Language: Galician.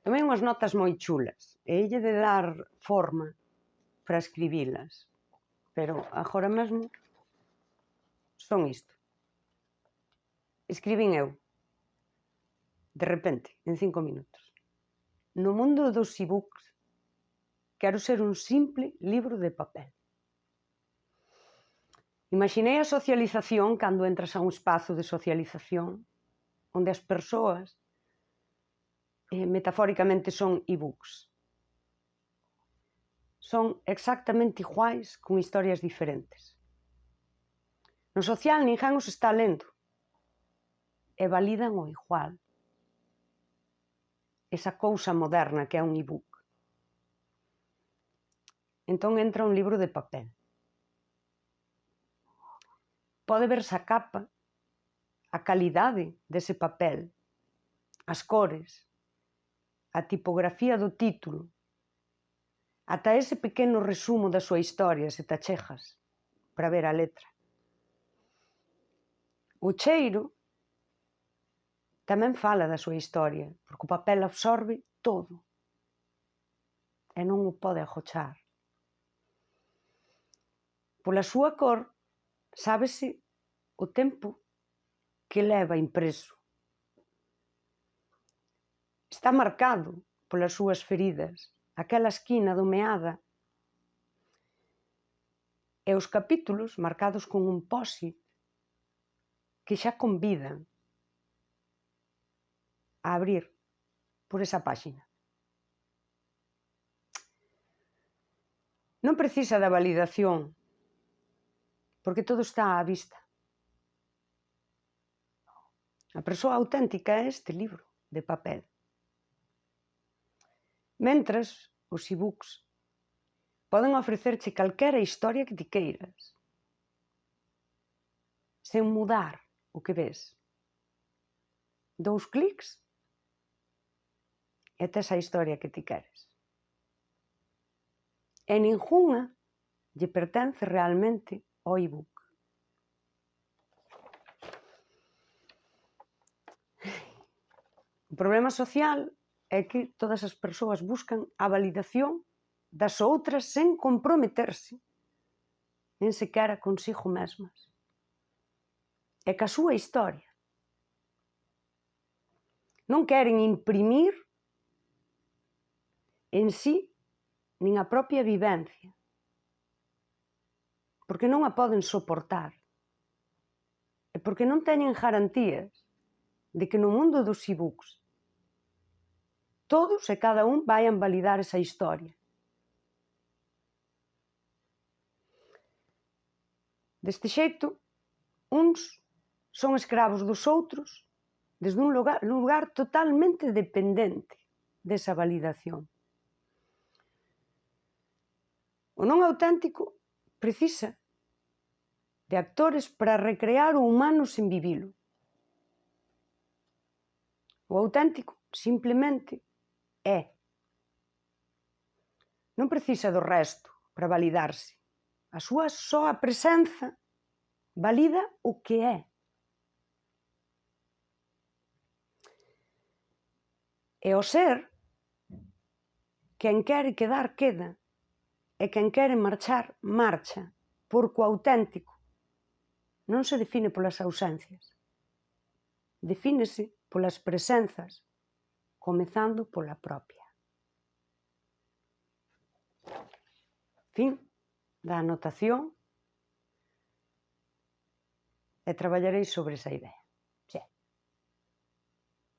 Tomei unhas notas moi chulas e helle de dar forma para escribilas, pero agora mesmo son isto. Escribín eu, de repente, en 5 minutos. No mundo dos e-books quero ser un simple libro de papel. Imaginei a socialización cando entras a un espazo de socialización onde as persoas metafóricamente son e-books. Son exactamente iguais con historias diferentes. No social ninguén os está lendo e validan o igual. Esa cousa moderna que é un e-book. Entón entra un libro de papel. Pode verse a capa, a calidade dese papel, as cores, a tipografía do título, ata ese pequeno resumo da súa historia se te achegas para ver a letra. O cheiro tamén fala da súa historia, porque o papel absorbe todo e non o pode agochar. Pola súa cor, sábese o tempo que leva impreso. Está marcado polas súas feridas, aquela esquina domeada, e os capítulos marcados con un post-it que xa convidan a abrir por esa páxina. Non precisa da validación, porque todo está á vista. A persoa auténtica é este libro de papel. Mentras, os e-books poden ofrecerche calquera historia que ti queiras, sen mudar o que ves. 2 clics e tes a historia que ti queres. E ningunha lle pertence realmente ao e-book. O problema social é que todas as persoas buscan a validación das outras sen comprometerse nen sequera consigo mesmas e ca súa historia. Non queren imprimir en sí nin a propia vivencia, porque non a poden soportar e porque non teñen garantías de que no mundo dos e-books todos e cada un vaian validar esa historia. Deste xeito, uns son escravos dos outros desde un lugar totalmente dependente desa validación. O non auténtico precisa de actores para recrear o humano sen vivilo. O auténtico simplemente é. Non precisa do resto para validarse. A súa soa presenza valida o que é. E o ser, quen quere quedar, queda, e quen quere marchar, marcha, porque o auténtico non se define polas ausencias, defínese polas presenzas, comezando pola propia. Fin da anotación e traballarei sobre esa idea.